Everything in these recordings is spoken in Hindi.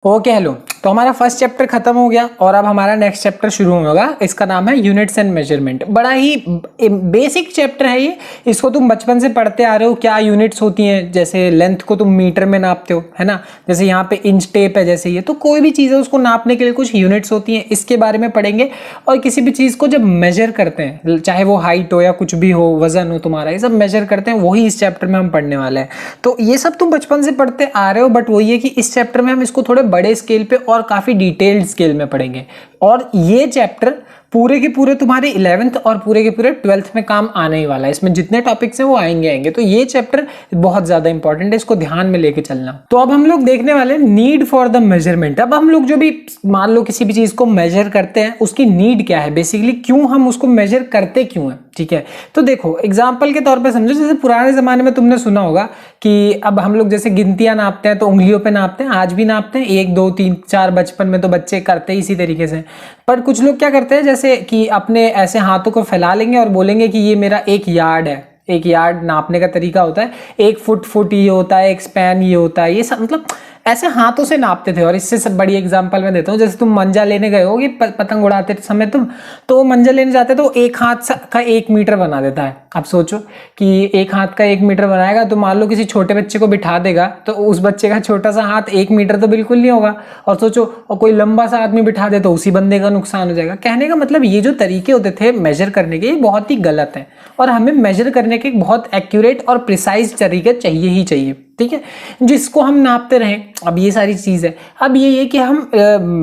Okay hello. तो हमारा फर्स्ट चैप्टर खत्म हो गया और अब हमारा नेक्स्ट चैप्टर शुरू होगा। इसका नाम है यूनिट्स एंड मेजरमेंट। बड़ा ही बेसिक चैप्टर है ये। इसको तुम बचपन से पढ़ते आ रहे हो। क्या यूनिट्स होती हैं, जैसे लेंथ को तुम मीटर में नापते हो, है ना। जैसे यहाँ पे इंच टेप है, जैसे ये तो कोई भी चीज़ है उसको नापने के लिए कुछ यूनिट्स होती हैं, इसके बारे में पढ़ेंगे। और किसी भी चीज़ को जब मेजर करते हैं, चाहे वो हाइट हो या कुछ भी हो, वजन हो तुम्हारा, ये सब मेजर करते हैं, वही इस चैप्टर में हम पढ़ने वाले हैं। तो ये सब तुम बचपन से पढ़ते आ रहे हो, बट वही है कि इस चैप्टर में हम इसको थोड़े बड़े स्केल पे और काफी डिटेल्ड स्केल में पढ़ेंगे। और ये चैप्टर पूरे के पूरे तुम्हारे 11th और पूरे के पूरे 12th में काम आने ही वाला है। इसमें जितने टॉपिक्स हैं वो आएंगे। तो ये चैप्टर बहुत ज्यादा इंपॉर्टेंट है, इसको ध्यान में लेके चलना। तो अब हम लोग देखने वाले नीड फॉर द मेजरमेंट। अब हम लोग जो भी मान लो किसी भी चीज को मेजर करते हैं, उसकी नीड क्या है, बेसिकली क्यों हम उसको मेजर करते क्यों है। ठीक है, तो देखो एग्जाम्पल के तौर पे समझो। जैसे पुराने जमाने में तुमने सुना होगा कि अब हम लोग जैसे गिनतियां नापते हैं तो उंगलियों पे नापते हैं, आज भी नापते हैं, 1 2 3 4। बचपन में तो बच्चे करते ही इसी तरीके से। पर कुछ लोग क्या करते हैं, जैसे कि अपने ऐसे हाथों को फैला लेंगे और बोलेंगे कि ये मेरा 1 यार्ड है। 1 यार्ड नापने का तरीका होता है, 1 फुट ये होता है, 1 स्पैन ये होता है। ये सब मतलब ऐसे हाथों से नापते थे। और इससे सब बड़ी एग्जांपल मैं देता हूँ। जैसे तुम मंजा लेने गए होगे पतंग उड़ाते समय तुम, तो मंजा लेने जाते तो एक हाथ का 1 मीटर बना देता है। अब सोचो कि एक हाथ का 1 मीटर बनाएगा, तो मान लो किसी छोटे बच्चे को बिठा देगा तो उस बच्चे का छोटा सा हाथ 1 मीटर तो बिल्कुल नहीं होगा। और सोचो और कोई लंबा सा आदमी बिठा दे तो उसी बंदे का नुकसान हो जाएगा। कहने का मतलब ये जो तरीके होते थे मेजर करने के, ये बहुत ही गलत है। और हमें मेजर करने के बहुत एक्यूरेट और प्रिसाइज तरीके चाहिए ही चाहिए। ठीक है, जिसको हम नापते रहें। अब ये सारी चीज है। अब ये है कि हम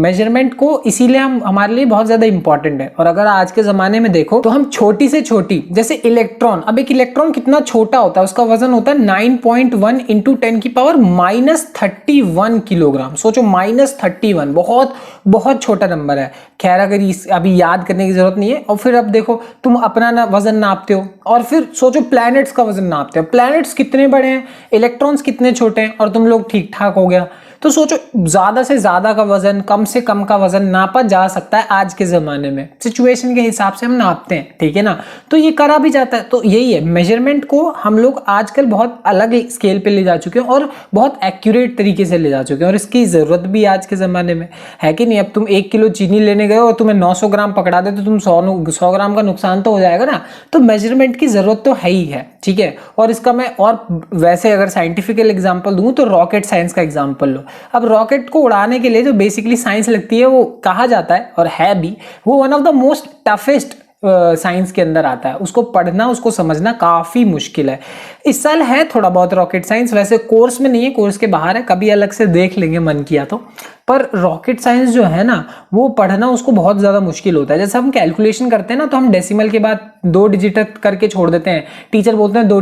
मेजरमेंट को इसीलिए हम हमारे लिए बहुत ज्यादा इंपॉर्टेंट है। और अगर आज के जमाने में देखो तो हम छोटी से छोटी, जैसे इलेक्ट्रॉन। अब एक इलेक्ट्रॉन कितना छोटा होता है, उसका वजन होता है 9.1 इंटू 10 की पावर -31 किलोग्राम। सोचो -31, बहुत बहुत छोटा नंबर है। खैर अगर अभी याद करने की जरूरत नहीं है। और फिर अब देखो तुम अपना वजन नापते हो और फिर सोचो प्लैनेट्स का वजन नापते हो। प्लैनेट्स कितने बड़े हैं, इलेक्ट्रॉन्स कितने छोटे हैं, और तुम लोग ठीक ठाक हो गया। तो सोचो ज्यादा से ज्यादा का वजन, कम से कम का वजन नापा जा सकता है आज के जमाने में। सिचुएशन के हिसाब से हम नापते हैं, ठीक है ना। तो ये करा भी जाता है। तो यही है, मेजरमेंट को हम लोग आजकल बहुत अलग स्केल पे ले जा चुके हैं और बहुत एक्यूरेट तरीके से ले जा चुके हैं। और इसकी जरूरत भी आज के जमाने में है कि नहीं। अब तुम 1 किलो चीनी लेने गए और तुम्हें 900 ग्राम पकड़ा दे तो तुम 100 ग्राम का नुकसान तो हो जाएगा ना। तो मेजरमेंट की जरूरत तो है ही है। ठीक है, और इसका मैं और वैसे अगर साइंटिफिकल एग्जांपल दूं तो रॉकेट साइंस का एग्जांपल लो। अब रॉकेट को उड़ाने के लिए जो बेसिकली साइंस लगती है, वो कहा जाता है और है भी, वो one of the most toughest science के अंदर आता है। उसको पढ़ना, उसको समझना काफी मुश्किल है। इस साल है थोड़ा बहुत रॉकेट साइंस, वैसे कोर्स में नहीं है, कोर्स के बाहर है, कभी अलग से देख लेंगे मन किया तो। पर रॉकेट साइंस जो है ना, वो पढ़ना उसको बहुत ज्यादा मुश्किल होता है। जैसे हम कैलकुलेशन करते हैं ना, तो हम डेसिमल के बाद 2 डिजिट करके छोड़ देते हैं। टीचर बोलते हैं 2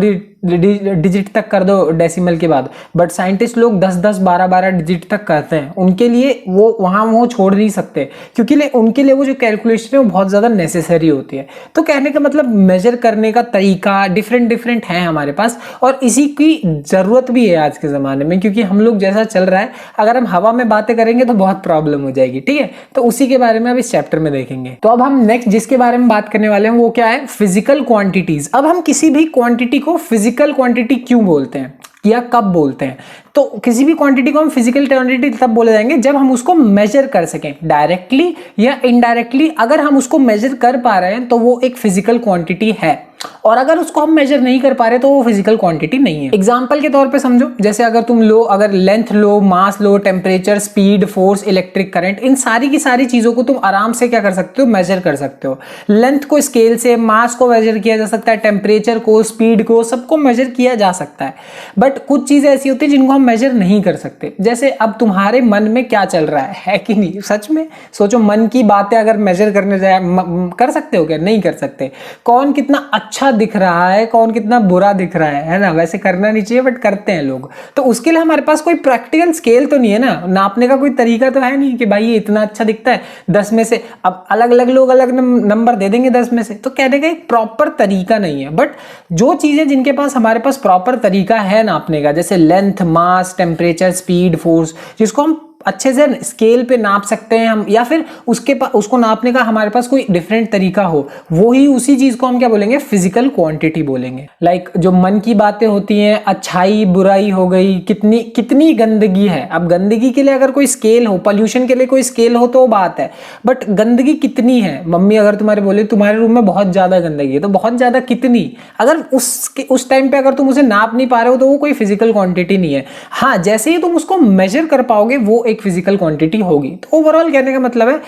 डिजिट तक कर दो डेसिमल के बाद, बट साइंटिस्ट लोग 10-10 12-12 डिजिट तक करते हैं। उनके लिए वो वहां वो छोड़ नहीं सकते, क्योंकि उनके लिए वो जो कैलकुलेशन है वो बहुत ज्यादा नेसेसरी होती है। तो कहने का मतलब मेजर करने का तरीका डिफरेंट है हमारे पास, और इसी की जरूरत भी है आज के जमाने में। क्योंकि हम लोग जैसा चल रहा है, अगर हम हवा में बातें करेंगे तो बहुत प्रॉब्लम हो जाएगी। ठीक है, तो उसी के बारे में अब इस चैप्टर में देखेंगे। तो अब हम नेक्स्ट जिसके बारे में बात करने वाले हैं वो क्या है, फिजिकल क्वांटिटीज। अब हम किसी भी क्वांटिटी को फिजिकल क्वांटिटी क्यों बोलते हैं या कब बोलते हैं। तो किसी भी क्वांटिटी को हम फिजिकल क्वांटिटी तब बोले जाएंगे जब हम उसको मेजर कर सकें, डायरेक्टली या इनडायरेक्टली। अगर हम उसको मेजर कर पा रहे हैं तो वो एक फिजिकल क्वांटिटी है, और अगर उसको हम मेजर नहीं कर पा रहे तो वो फिजिकल क्वांटिटी नहीं है। एग्जांपल के तौर पे समझो, जैसे अगर तुम लो, अगर लेंथ लो, मास लो, temperature, speed, force, electric current, इन सारी की सारी चीजों को तुम आराम से क्या कर सकते हो, मेजर कर सकते हो। लेंथ को स्केल से, मास को मेजर किया जा सकता है, टेम्परेचर को, स्पीड को, सबको मेजर किया जा सकता है। बट कुछ चीजें ऐसी होती है जिनको हम मेजर नहीं कर सकते। जैसे अब तुम्हारे मन में क्या चल रहा है कि नहीं, सच में सोचो, मन की बातें अगर मेजर करने जाए कर सकते हो क्या, नहीं कर सकते। कौन कितना अच्छा दिख रहा है, कौन कितना बुरा दिख रहा है ना। वैसे करना नहीं चाहिए बट करते हैं लोग। तो उसके लिए हमारे पास कोई प्रैक्टिकल स्केल तो नहीं है ना, नापने का कोई तरीका तो है नहीं कि भाई ये इतना अच्छा दिखता है 10 में से। अब अलग अलग लोग अलग नंबर दे देंगे 10 में से, तो कहने का एक प्रॉपर तरीका नहीं है। बट जो चीजें जिनके पास हमारे पास प्रॉपर तरीका है नापने का, जैसे लेंथ, मास, टेम्परेचर, स्पीड, फोर्स, जिसको हम अच्छे से स्केल पे नाप सकते हैं हम, या फिर उसको नापने का हमारे पास कोई डिफरेंट तरीका हो, वो ही उसी चीज को हम क्या बोलेंगे, फिजिकल क्वांटिटी बोलेंगे। लाइक जो मन की बातें होती हैं, अच्छाई बुराई हो गई, कितनी कितनी गंदगी है। अब गंदगी के लिए अगर कोई स्केल हो, पॉल्यूशन के लिए कोई स्केल हो तो बात है, बट गंदगी कितनी है। मम्मी अगर तुम्हारे बोले तुम्हारे रूम में बहुत ज्यादा गंदगी है, तो बहुत ज्यादा कितनी, अगर उस टाइम पे अगर तुम उसे नाप नहीं पा रहे हो तो वो कोई फिजिकल क्वांटिटी नहीं है। हाँ, जैसे ही तुम उसको मेजर कर पाओगे वो एक फिजिकल क्वांटिटी होगी। तो ओवरऑल कहने का मतलब है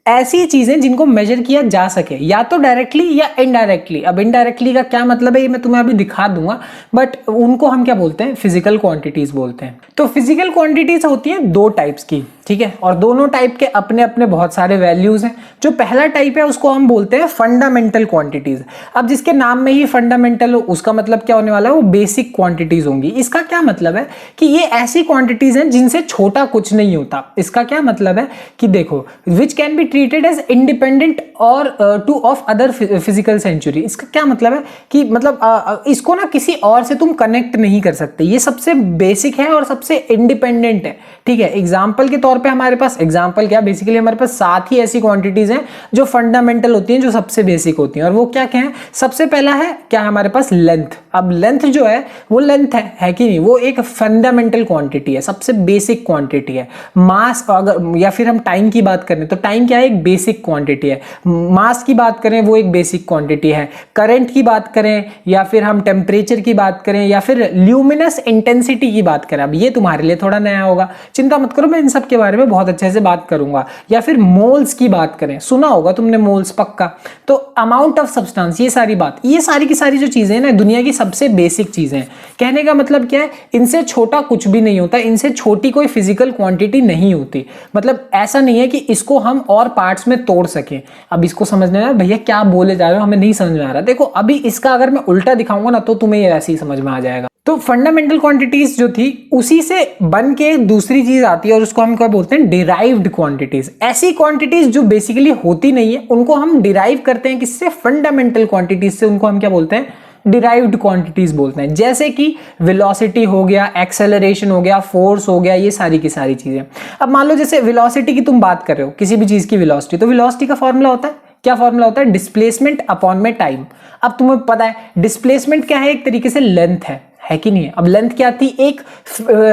ऐसी चीजें जिनको मेजर किया जा सके, या तो डायरेक्टली या इनडायरेक्टली। अब इनडायरेक्टली का क्या मतलब है ये मैं तुम्हें अभी दिखा दूंगा, बट उनको हम क्या बोलते हैं, फिजिकल क्वांटिटीज बोलते हैं। तो फिजिकल क्वांटिटीज होती हैं दो टाइप्स की, ठीक है, और दोनों टाइप के अपने अपने बहुत सारे वैल्यूज हैं। जो पहला टाइप है उसको हम बोलते हैं फंडामेंटल क्वांटिटीज। अब जिसके नाम में ही फंडामेंटल हो, उसका मतलब क्या होने वाला है, वो बेसिक क्वांटिटीज होंगी। इसका क्या मतलब है कि ये ऐसी क्वांटिटीज हैं जिनसे छोटा कुछ नहीं होता। इसका क्या मतलब है कि देखो, which can be treated as independent और to of other physical century. इसका क्या मतलब है कि मतलब इसको ना किसी और से तुम कनेक्ट नहीं कर सकते, ये सबसे बेसिक है और सबसे इंडिपेंडेंट है, ठीक है। एग्जाम्पल के तौर पे हमारे पास, एग्जाम्पल क्या, बेसिकली हमारे पास 7 ही ऐसी क्वांटिटीज हैं जो फंडामेंटल होती हैं, जो सबसे बेसिक होती हैं। और वो क्या क्या है, सबसे पहला है क्या, हमारे पास लेंथ। अब लेंथ जो है वो लेंथ है कि नहीं, वो एक फंडामेंटल क्वांटिटी है, सबसे बेसिक क्वांटिटी है। मास अगर, या फिर हम टाइम की बात करें तो टाइम क्या है, एक बेसिक क्वांटिटी है। मास की बात करें वो एक बेसिक क्वांटिटी है। करंट की बात करें, या फिर हम टेम्परेचर की बात करें, या फिर ल्यूमिनस इंटेंसिटी की बात करें, अब ये तुम्हारे लिए थोड़ा नया होगा, चिंता मत करो, मैं इन सब के बारे में बहुत अच्छे से बात करूंगा। या फिर मोल्स की बात करें, सुना होगा तुमने मोल्स पक्का, तो अमाउंट ऑफ सब्सटेंस, ये सारी बात, ये सारी की सारी जो चीजें हैं ना, दुनिया की सबसे बेसिक चीजें हैं। कहने का मतलब क्या है, इनसे छोटा कुछ भी नहीं होता, इनसे छोटी कोई फिजिकल क्वांटिटी नहीं होती। मतलब ऐसा नहीं है कि इसको हम और पार्ट्स में तोड़ सके। अब इसको समझने में, भैया क्या बोले जा रहे हो, हमें नहीं समझ में आ रहा। देखो अभी इसका अगर मैं उल्टा दिखाऊंगा ना तो तुम्हें ये ऐसे ही समझ में आ जाएगा। तो फंडामेंटल क्वांटिटीज जो थी उसी से बन के दूसरी चीज आती है, और उसको हम क्या बोलते हैं, डिराइव्ड क्वांटिटीज। ऐसी क्वांटिटीज जो बेसिकली होती नहीं है उनको हम डिराइव करते हैं किससे, फंडामेंटल क्वांटिटीज से। उनको हम क्या बोलते हैं, डिराइव्ड क्वांटिटीज बोलते हैं। जैसे कि वेलोसिटी हो गया, एक्सेलरेशन हो गया, फोर्स हो गया, ये सारी की सारी चीजें। अब मान लो जैसे वेलोसिटी की तुम बात कर रहे हो, किसी भी चीज की वेलोसिटी, तो वेलोसिटी का फॉर्मूला होता है, क्या फॉर्मूला होता है, डिस्प्लेसमेंट अपॉन में टाइम। अब तुम्हें पता है डिस्प्लेसमेंट क्या है, एक तरीके से लेंथ है कि नहीं है। अब लेंथ क्या थी, एक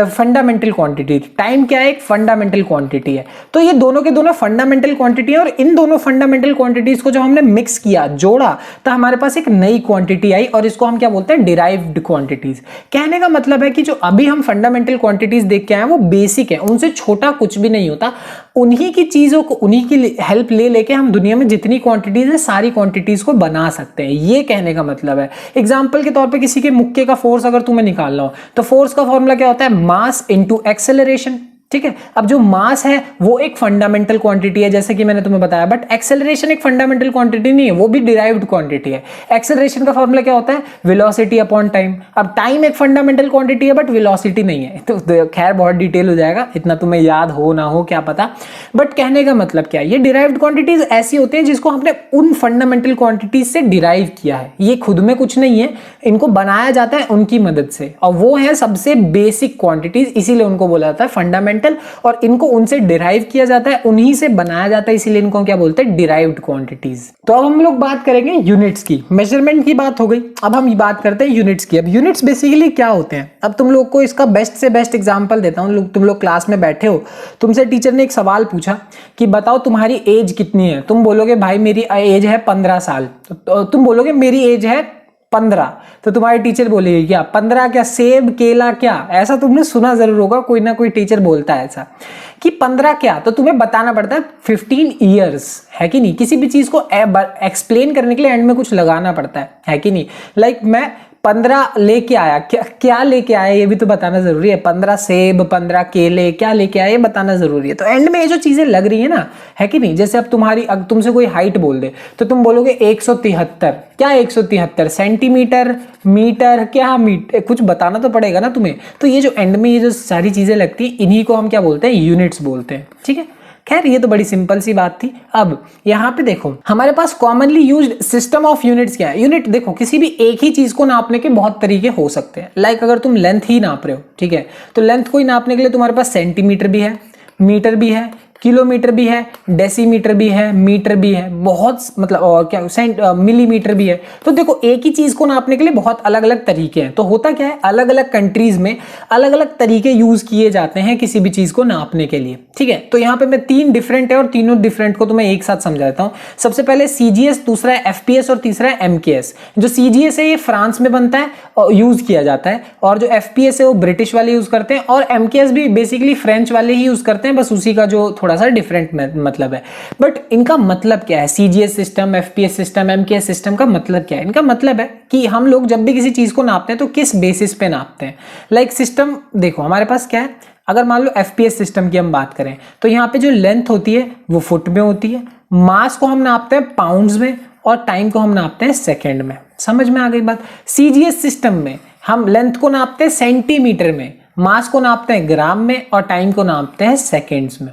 फंडामेंटल क्वांटिटी, टाइम क्या है, एक फंडामेंटल क्वांटिटी है। तो ये दोनों के दोनों फंडामेंटल क्वांटिटी है, और इन दोनों फंडामेंटल क्वांटिटीज को जब हमने मिक्स किया, जोड़ा, तो हमारे पास एक नई क्वांटिटी आई, और इसको हम क्या बोलते हैं, डिराइव्ड क्वांटिटीज। कहने का मतलब है कि जो अभी हम फंडामेंटल क्वांटिटीज देख के आए वो बेसिक है, उनसे छोटा कुछ भी नहीं होता। उन्हीं की चीजों को, उन्हीं की हेल्प ले लेके हम दुनिया में जितनी क्वांटिटीज है सारी क्वांटिटीज को बना सकते हैं, ये कहने का मतलब है। एग्जाम्पल के तौर पे किसी के मुक्के का फोर्स अगर तुम्हें निकालना हो तो फोर्स का फॉर्मूला क्या होता है, मास इनटू एक्सेलरेशन, ठीक है। अब जो मास है वो एक फंडामेंटल क्वांटिटी है, जैसे कि मैंने तुम्हें बताया, बट एक्सेलरेशन एक फंडामेंटल क्वांटिटी नहीं है, वो भी डिराइव्ड क्वांटिटी है। एक्सेलरेशन का फॉर्मूला क्या होता है, वेलोसिटी अपॉन टाइम। अब टाइम एक फंडामेंटल क्वांटिटी है बट वेलोसिटी नहीं है, तो खैर बहुत डिटेल हो जाएगा, इतना तुम्हें याद हो ना हो क्या पता, बट कहने का मतलब क्या है, ये डिराइव्ड क्वांटिटीज ऐसी होती है जिसको हमने उन फंडामेंटल क्वांटिटीज से डिराइव किया है। ये खुद में कुछ नहीं है, इनको बनाया जाता है उनकी मदद से, और वो है सबसे बेसिक क्वांटिटीज, इसीलिए उनको बोला जाता है फंडामेंटल, और इनको उनसे डिराइव किया जाता है, उन्हीं से बनाया जाता है, इसीलिए इनको क्या बोलते हैं, डिराइव्ड क्वांटिटीज। तो अब हम लोग बात करेंगे यूनिट्स की। मेजरमेंट की बात हो गई, अब हम बात करते हैं यूनिट्स की। अब यूनिट्स बेसिकली क्या होते हैं, अब तुम लोग को इसका बेस्ट से बेस्ट एग्जांपल देता हूं। तुम लोग क्लास में बैठे हो, तुमसे टीचर ने एक सवाल पूछा कि बताओ तुम्हारी एज कितनी है। तुम बोलोगे भाई मेरी एज है 15 साल, तो तुम बोलोगे मेरी एज है 15, तो तुम्हारी टीचर बोलेगी क्या, 15 क्या, सेब केला क्या, ऐसा तुमने सुना जरूर होगा, कोई ना कोई टीचर बोलता है ऐसा कि 15 क्या, तो तुम्हें बताना पड़ता है 15 ईयर्स, है कि नहीं। किसी भी चीज को एक्सप्लेन करने के लिए एंड में कुछ लगाना पड़ता है कि नहीं। लाइक मैं 15 लेके आया, क्या लेके आया ये भी तो बताना जरूरी है। 15 सेब, 15 केले, क्या लेके आया ये बताना जरूरी है। तो एंड में ये जो चीजें लग रही है ना, है कि नहीं। जैसे अब तुमसे कोई हाइट बोल दे तो तुम बोलोगे 173, क्या 173 सेंटीमीटर, मीटर, क्या मीटर, कुछ बताना तो पड़ेगा ना तुम्हें। तो ये जो एंड में ये जो सारी चीजें लगती है, इन्हीं को हम क्या बोलते हैं, यूनिट्स बोलते हैं, ठीक है। खैर ये तो बड़ी सिंपल सी बात थी। अब यहाँ पे देखो हमारे पास commonly used system of units क्या है। यूनिट देखो किसी भी एक ही चीज को नापने के बहुत तरीके हो सकते हैं। लाइक अगर तुम लेंथ ही नाप रहे हो, ठीक है, तो लेंथ को ही नापने के लिए तुम्हारे पास सेंटीमीटर भी है, मीटर भी है, किलोमीटर भी है, डेसीमीटर भी है, मीटर भी है, बहुत मतलब और क्या मिलीमीटर भी है। तो देखो एक ही चीज को नापने के लिए बहुत अलग अलग तरीके हैं। तो होता क्या है, अलग अलग कंट्रीज में अलग अलग तरीके यूज किए जाते हैं किसी भी चीज को नापने के लिए, ठीक है। तो यहाँ पे मैं 3 डिफरेंट है और तीनों डिफरेंट को तो मैं एक साथ समझाता हूँ। सबसे पहले सीजीएस, दूसरा है एफपीएस और तीसरा है एमकेएस। जो सीजीएस है ये फ्रांस में बनता है और यूज किया जाता है, और जो एफपीएस है वो ब्रिटिश वाले यूज करते हैं, और एमकेएस भी बेसिकली फ्रेंच वाले ही यूज करते हैं, बस उसी का जो थोड़ा सा डिफरेंट मतलब है। बट इनका मतलब क्या है, CGS system, FPS system, MKS system का मतलब क्या है? इनका मतलब है कि हम लोग जब भी किसी चीज को नापते हैं तो किस बेसिस पे नापते हैं। लाइक सिस्टम देखो हमारे पास क्या है, अगर मान लो एफपीएस सिस्टम की हम बात करें तो यहाँ पे जो लेंथ होती है वो फुट में होती है, मास को हम नापते हैं पाउंड्स में, और टाइम को हम नापते हैं सेकंड में। समझ में आ गई बात? सीजीएस सिस्टम में हम लेंथ को नापते हैं सेंटीमीटर में, मास को नापते हैं ग्राम में, और टाइम को नापते हैं सेकेंड्स में,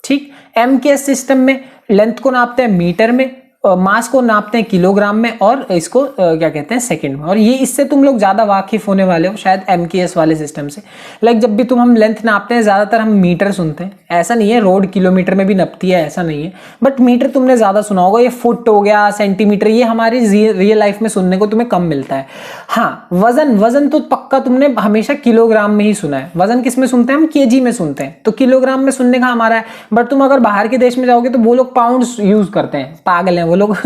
ठीक। एमकेएस सिस्टम में लेंथ को नापते हैं मीटर में, मास को नापते हैं किलोग्राम में, और इसको क्या कहते हैं सेकंड में। और ये इससे तुम लोग ज्यादा वाकिफ होने वाले हो शायद एमकेएस वाले सिस्टम से। लाइक जब भी हम लेंथ नापते हैं ज्यादातर हम मीटर सुनते हैं, ऐसा नहीं है रोड किलोमीटर में भी नपती है, ऐसा नहीं है, बट मीटर तुमने ज्यादा सुना होगा। ये फुट हो गया, सेंटीमीटर, ये हमारी रियल लाइफ में सुनने को तुम्हें कम मिलता है। हाँ वजन तो पक्का तुमने हमेशा किलोग्राम में ही सुना है। वजन किस में सुनते हैं हम? केजी में सुनते हैं, तो किलोग्राम में सुनने का हमारा है। बट तुम अगर बाहर के देश में जाओगे तो वो लोग पाउंड्स यूज करते हैं, पागल हैं वो लोग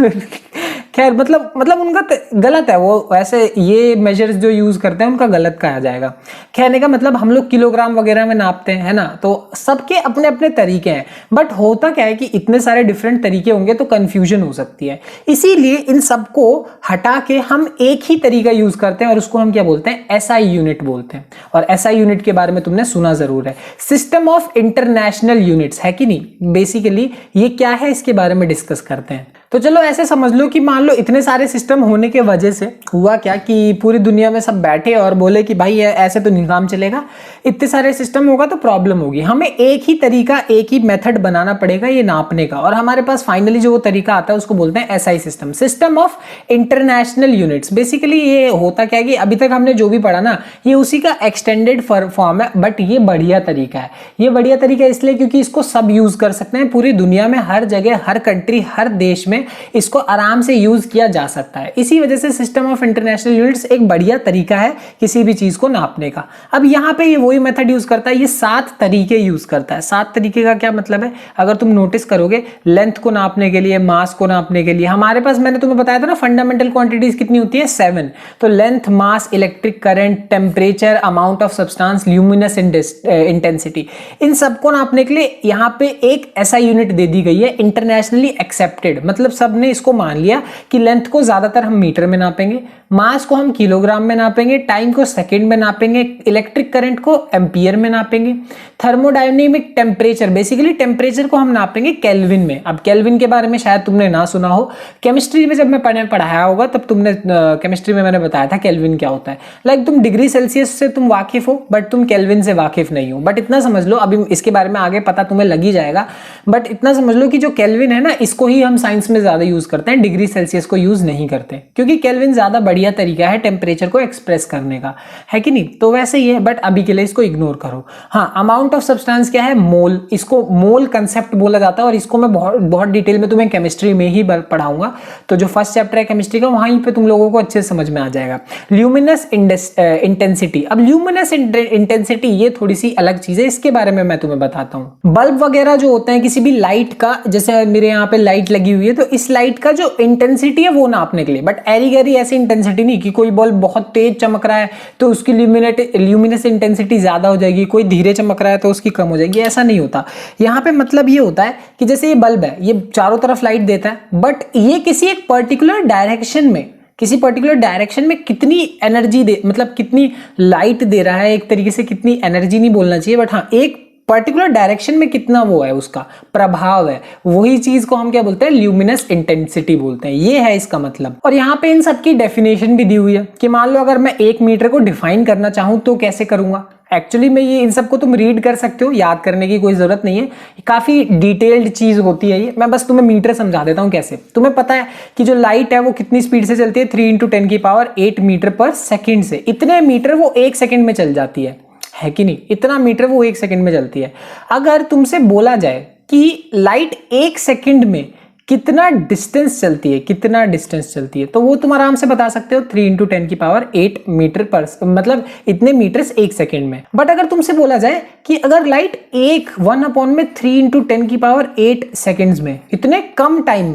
खैर मतलब उनका गलत है वो, वैसे ये मेजर्स जो यूज करते हैं उनका गलत कहा जाएगा। कहने का मतलब हम लोग किलोग्राम वगैरह में नापते हैं, है ना। तो सबके अपने अपने तरीके हैं, बट होता क्या है कि इतने सारे डिफरेंट तरीके होंगे तो कंफ्यूजन हो सकती है। इसीलिए इन सबको हटा के हम एक ही तरीका यूज करते हैं, और उसको हम क्या बोलते हैं? एसआई यूनिट बोलते हैं। और एसआई यूनिट के बारे में तुमने सुना जरूर है, सिस्टम ऑफ इंटरनेशनल यूनिट्स, है कि नहीं। बेसिकली ये क्या है इसके बारे में डिस्कस करते हैं। तो चलो ऐसे समझ लो कि मान लो इतने सारे सिस्टम होने के वजह से हुआ क्या कि पूरी दुनिया में सब बैठे और बोले कि भाई ऐसे तो नहीं काम चलेगा, इतने सारे सिस्टम होगा तो प्रॉब्लम होगी, हमें एक ही तरीका, एक ही मेथड बनाना पड़ेगा ये नापने का। और हमारे पास फाइनली जो वो तरीका आता है उसको बोलते हैं SI system, system of international units. Basically ये होता क्या है कि अभी तक हमने जो भी पढ़ा ना ये उसी का एक्सटेंडेड फॉर्म है, बट ये बढ़िया तरीका है। ये बढ़िया तरीका इसलिए क्योंकि इसको सब यूज कर सकते हैं पूरी दुनिया में, हर जगह, हर कंट्री, हर देश में इसको आराम से यूज किया जा सकता है। इसी वजह से सिस्टम ऑफ इंटरनेशनल यूनिट्स एक बढ़िया तरीका है किसी भी चीज को नापने का। अब यहाँ पे ये वही मेथड यूज करता है, ये 7 तरीके यूज करता है। 7 तरीके का क्या मतलब है? अगर तुम नोटिस करोगे लेंथ को नापने के लिए, मास को नापने के लिए हमारे पास, मैंने तुम्हें बताया था ना फंडामेंटल क्वांटिटीज कितनी होती है? 7। तो length, mass, electric current, temperature, amount of substance, luminous intensity, इन सबको नापने के लिए यहाँ पे एक ऐसा यूनिट दे दी गई है, इंटरनेशनली एक्सेप्टेड। मतलब सबने इसको मान लिया कि लेंथ को ज्यादातर हम मीटर में नापेंगे, मास को हम किलोग्राम में नापेंगे, टाइम को सेकंड में नापेंगे, इलेक्ट्रिक करंट को एम्पियर में नापेंगे, थर्मोडायनेमिक टेम्परेचर, बेसिकली टेम्परेचर को हम नापेंगे केल्विन में। अब केल्विन के बारे में शायद तुमने ना सुना हो, केमिस्ट्री में जब मैं पढ़ाया होगा तब तुमने केमिस्ट्री में मैंने बताया था केल्विन क्या होता है। लाइक तुम डिग्री सेल्सियस से तुम वाकिफ हो बट तुम केल्विन से वाकिफ नहीं हो। बट इतना समझ लो, अभी इसके बारे में आगे पता तुम्हें लग ही जाएगा, बट इतना समझ लो कि जो केल्विन है ना इसको ही हम साइंस में ज्यादा यूज करते हैं, डिग्री सेल्सियस को यूज नहीं करते, क्योंकि केल्विन ज्यादा बढ़िया तरीका है टेम्परेचर को एक्सप्रेस करने का, है कि नहीं। तो वैसे ही है, बट अभी के लिए इसको इग्नोर करो। हाँ, अमाउंट ऑफ सब्सटेंस क्या है? मोल। इसको मोल कंसेप्ट बोला जाता है, और इसको मैं बहुत डिटेल में तुम्हें केमिस्ट्री में ही पढ़ाऊंगा। तो जो फर्स्ट चैप्टर है केमिस्ट्री का वहीं पे तुम लोगों को अच्छे से समझ में आ जाएगा। Luminous intensity. अब ल्यूमिनस इंटेंसिटी ये थोड़ी सी अलग चीज है, इसके बारे में मैं तुम्हें बताता हूँ। बल्ब वगैरह जो होते हैं, किसी भी लाइट का, जैसे मेरे यहाँ पे लाइट लगी हुई है तो इस लाइट का जो इंटेंसिटी है वो नापने के लिए, बट एरी गैरी ऐसी इंटेंसिटी नहीं कि कोई बल्ब बहुत तेज चमक रहा है तो उसकी ल्यूमिनस इंटेंसिटी ज्यादा हो जाएगी, कोई धीरे चमक रहा है तो उसकी कम हो जाएगी, ऐसा नहीं होता। यहाँ पे मतलब ये होता है कि जैसे ये बल्ब है, ये चारों तरफ लाइट देता है, बट ये किसी एक पर्टिकुलर डायरेक्शन में कितनी एनर्जी दे, मतलब कितनी लाइट दे रहा है, एक तरीके से कितनी एनर्जी नहीं बोलना चाहिए, बट हाँ एक पर्टिकुलर डायरेक्शन में कितना वो है, उसका प्रभाव है, वही चीज को हम क्या बोलते हैं? ल्यूमिनस इंटेंसिटी बोलते हैं। ये है इसका मतलब। और यहाँ पे इन सब की डेफिनेशन भी दी हुई है कि मान लो अगर मैं 1 मीटर को डिफाइन करना चाहूं तो कैसे करूंगा। एक्चुअली में ये इन सबको तुम रीड कर सकते हो, याद करने की कोई जरूरत नहीं है, काफी डिटेल्ड चीज होती है ये। मैं बस तुम्हें मीटर समझा देता हूँ कैसे। तुम्हें पता है कि जो लाइट है वो कितनी स्पीड से चलती है? 3 × 10⁸ मीटर पर सेकंड से। इतने मीटर वो 1 सेकंड में चल जाती है है कि नहीं, इतना मीटर वो 1 सेकंड में चलती है। अगर तुमसे बोला जाए कि लाइट 1 सेकंड में कितना डिस्टेंस चलती है, कितना डिस्टेंस चलती है, तो वो तुम आराम से बता सकते हो 3 × 10⁸ मीटर पर, मतलब इतने मीटर्स 1 सेकंड में। बट अगर तुमसे बोला जाए कि अगर लाइट 1/3 × 10⁸ सेकंड्स में, इतने कम टाइम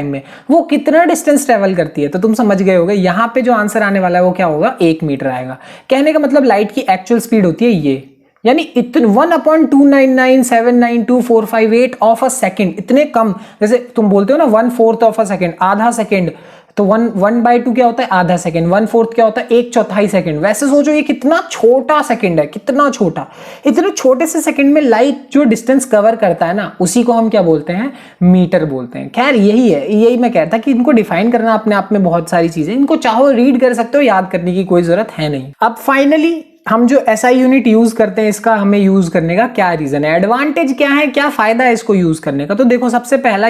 में वो कितना डिस्टेंस ट्रेवल करती है, तो तुम समझ गए होगे यहाँ पे जो आंसर आने वाला है वो क्या होगा, 1 मीटर आएगा। कहने का मतलब लाइट की एक्चुअल स्पीड होती है ये, यानी इतने 1/299,792,458 ऑफ अ सेकेंड, इतने कम। जैसे तुम बोलते हो ना 1/4 ऑफ अ सेकेंड, आधा सेकेंड, तो 1/2 क्या होता है, आधा सेकेंड, 1/4 क्या होता है, 1/4 सेकेंड। वैसे सोचो ये कितना छोटा सेकेंड है, कितना छोटा। इतने छोटे से सेकेंड में लाइट जो डिस्टेंस कवर करता है ना, उसी को हम क्या बोलते हैं, मीटर बोलते हैं। खैर यही है, यही मैं कहता कि इनको डिफाइन करना अपने आप में बहुत सारी चीजें, इनको चाहो रीड कर सकते हो, याद करने की कोई जरूरत है नहीं। अब फाइनली हम जो एसआई यूनिट यूज करते हैं, इसका हमें यूज करने का क्या रीजन है, एडवांटेज क्या है, क्या फायदा है इसको यूज करने का। तो देखो सबसे पहला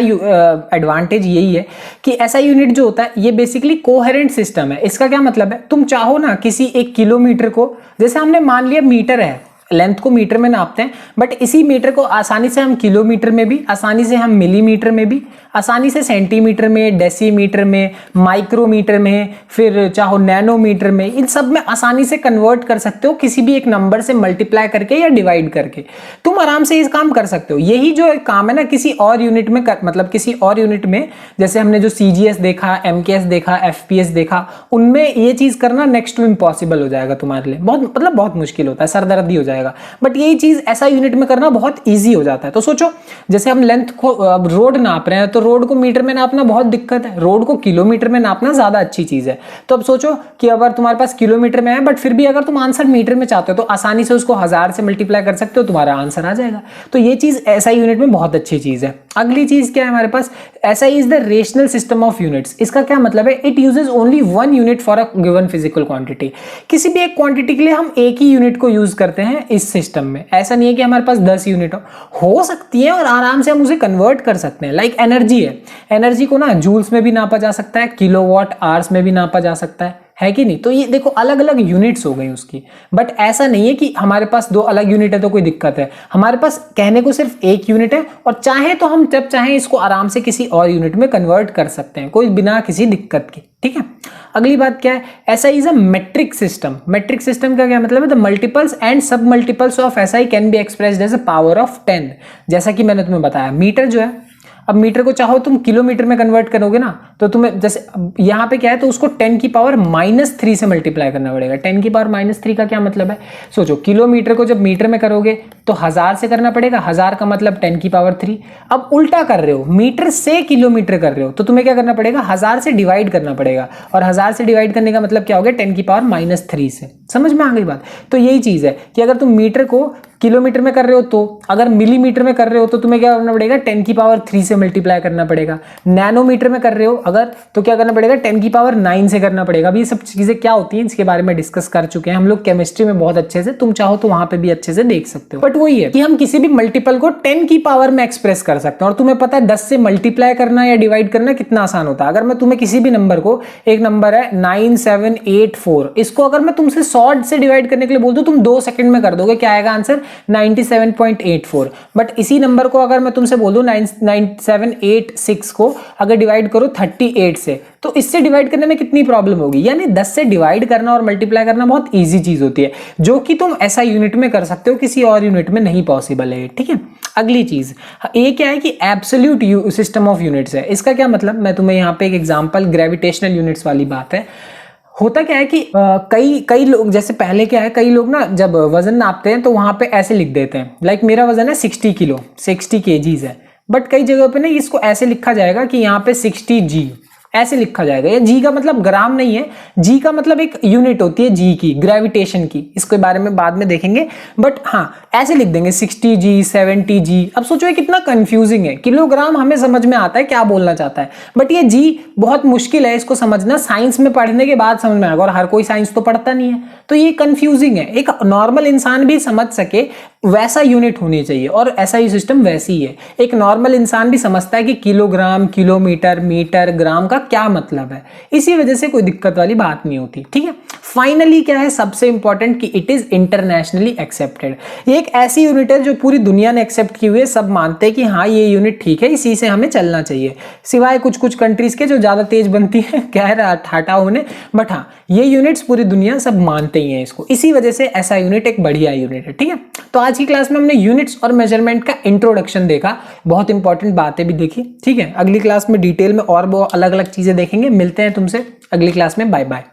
एडवांटेज यही है कि एसआई यूनिट जो होता है ये बेसिकली कोहेरेंट सिस्टम है। इसका क्या मतलब है, तुम चाहो ना किसी 1 किलोमीटर को, जैसे हमने मान लिया मीटर है, लेंथ को मीटर में नापते हैं, बट इसी मीटर को आसानी से हम किलोमीटर में भी, आसानी से हम मिलीमीटर में भी, आसानी से सेंटीमीटर में, डेसीमीटर में, माइक्रोमीटर में, फिर चाहो नैनोमीटर में, इन सब में आसानी से कन्वर्ट कर सकते हो, किसी भी एक नंबर से मल्टीप्लाई करके या डिवाइड करके तुम आराम से इस काम कर सकते हो। यही जो काम है ना किसी और यूनिट में मतलब किसी और यूनिट में, जैसे हमने जो सीजीएस देखा, एमकेएस देखा, एफपीएस देखा, उनमें ये चीज करना नेक्स्ट टू इम्पॉसिबल हो जाएगा तुम्हारे लिए, बहुत मुश्किल होता है, सरदर्दी हो जाएगा। बट यही चीज ऐसा यूनिट में करना बहुत ईजी हो जाता है। तो सोचो जैसे हम लेंथ को, रोड नाप रहे हैं, तो रोड को मीटर में नापना बहुत दिक्कत है, रोड को किलोमीटर में नापना ज्यादा अच्छी चीज है। तो अब सोचो कि अगर तुम्हारे पास किलोमीटर में है, बट फिर भी अगर तुम आंसर मीटर में चाहते हो तो आसानी से उसको 1000 से मल्टीप्लाई कर सकते हो, तुम्हारा आंसर आ जाएगा। तो ये चीज एसआई यूनिट में बहुत अच्छी चीज है। अगली चीज क्या है हमारे पास, SI is the rational system of units. इसका क्या मतलब है, it uses only 1 unit for a given physical quantity. किसी भी एक क्वांटिटी के लिए हम एक ही यूनिट को यूज करते हैं इस सिस्टम में। ऐसा नहीं है कि हमारे पास 10 यूनिट हो सकती है और आराम से हम उसे कन्वर्ट कर सकते हैं। लाइक एनर्जी है, एनर्जी को ना जूल्स में भी नापा जा सकता है, किलोवाट आवर्स में भी नापा जा सकता है कि नहीं। तो ये देखो अलग अलग यूनिट्स हो गई उसकी। बट ऐसा नहीं है कि हमारे पास 2 अलग यूनिट है तो कोई दिक्कत है, हमारे पास कहने को सिर्फ 1 यूनिट है, और चाहे तो हम जब चाहें इसको आराम से किसी और यूनिट में कन्वर्ट कर सकते हैं, कोई बिना किसी दिक्कत के। ठीक है, अगली बात क्या है, SI is a metric system. Metric system का क्या मतलब है, the multiples and sub multiples of SI can be expressed as a power of 10। जैसा कि मैंने तुम्हें बताया, मीटर जो है, अब मीटर को चाहो तुम किलोमीटर में कन्वर्ट करोगे ना, तो तुम्हें जैसे यहाँ पे क्या है, तो उसको 10⁻³ से मल्टीप्लाई करना पड़ेगा। 10⁻³ का क्या मतलब है, सोचो किलोमीटर को जब मीटर में करोगे तो 1000 से करना पड़ेगा, 1000 का मतलब 10⁻³। अब उल्टा कर रहे हो, मीटर से किलोमीटर कर रहे हो, तो तुम्हें क्या करना पड़ेगा, 1000 से डिवाइड करना पड़ेगा, और 1000 से डिवाइड करने का मतलब क्या हो गया, 10⁻³ से। समझ में आ गई बात। तो यही चीज है कि अगर तुम मीटर को किलोमीटर में कर रहे हो, तो अगर मिलीमीटर में कर रहे हो तो तुम्हें क्या करना पड़ेगा, 10⁻³ से मल्टीप्लाई करना पड़ेगा। नैनोमीटर में कर रहे हो अगर, तो क्या करना पड़ेगा, 10⁻9 से करना पड़ेगा। अब ये सब चीजें क्या होती हैं इसके बारे में डिस्कस कर चुके हैं हम लोग केमिस्ट्री में बहुत अच्छे से, तुम चाहो तो वहां पे भी अच्छे से देख सकते हो। बट वही है कि हम किसी भी मल्टीपल को 10 की पावर में एक्सप्रेस कर सकते हैं, और तुम्हें पता है 10 से मल्टीप्लाई करना या डिवाइड करना कितना आसान होता है। अगर मैं तुम्हें किसी भी नंबर को, एक नंबर है 9784, इसको अगर मैं तुमसे 100 से डिवाइड करने के लिए बोल दूं, तुम 2 सेकंड में कर दोगे, क्या आएगा आंसर, 97.84। बट इसी नंबर को अगर मैं तुमसे बोल दूं 9786 को अगर डिवाइड करो 38 से, तो इससे डिवाइड करने में कितनी प्रॉब्लम होगी। यानी 10 से डिवाइड करना और मल्टीप्लाई करना बहुत इजी चीज होती है, जो कि तुम ऐसा यूनिट में कर सकते हो, किसी और यूनिट में नहीं पॉसिबल है। ठीक है, अगली चीज ये क्या है कि एब्सोल्यूट सिस्टम ऑफ यूनिट्स है। इसका क्या मतलब, मैं तुम्हें यहाँ पे एक एग्जांपल, ग्रेविटेशनल यूनिट्स वाली बात है। होता क्या है कि कई लोग, जैसे पहले क्या है, कई लोग ना जब वजन नापते हैं तो वहां पे ऐसे लिख देते हैं, लाइक मेरा वजन है 60 किलो, 60 kgs है। बट कई जगह पे ना इसको ऐसे लिखा जाएगा कि यहाँ पे 60 g ऐसे लिखा जाएगा। ये जी का मतलब ग्राम नहीं है, जी का मतलब एक यूनिट होती है जी की, ग्रेविटेशन की, इसके बारे में बाद में देखेंगे। बट हाँ, ऐसे लिख देंगे 60 g, 70 g। अब सोचो ये कितना कंफ्यूजिंग है। किलोग्राम हमें समझ में आता है क्या बोलना चाहता है, बट ये जी बहुत मुश्किल है इसको समझना, साइंस में पढ़ने के बाद समझ में आएगा, और हर कोई साइंस तो पढ़ता नहीं है, तो ये कंफ्यूजिंग है। एक नॉर्मल इंसान भी समझ सके वैसा यूनिट होनी चाहिए और ऐसा ही सिस्टम वैसी ही है। एक नॉर्मल इंसान भी समझता है कि किलोग्राम, किलोमीटर, मीटर, ग्राम का क्या मतलब है, इसी वजह से कोई दिक्कत वाली बात नहीं होती। ठीक है, फाइनली क्या है सबसे इंपॉर्टेंट कि इट इज इंटरनेशनली एक्सेप्टेड। ये एक ऐसी यूनिट है जो पूरी दुनिया ने एक्सेप्ट की हुई है, सब मानते हैं कि हाँ ये यूनिट ठीक है, इसी से हमें चलना चाहिए, सिवाय कुछ कुछ कंट्रीज के जो ज्यादा तेज बनती है कह रहा ठाटा उन्हें, बट हाँ ये यूनिट्स पूरी दुनिया सब मानते ही है इसको, इसी वजह से ऐसा यूनिट एक बढ़िया यूनिट है। ठीक है, तो आज की क्लास में हमने यूनिट्स और मेजरमेंट का इंट्रोडक्शन देखा, बहुत इंपॉर्टेंट बातें भी देखी। ठीक है, अगली क्लास में डिटेल में और वो अलग अलग चीजें देखेंगे। मिलते हैं तुमसे अगली क्लास में, बाय बाय।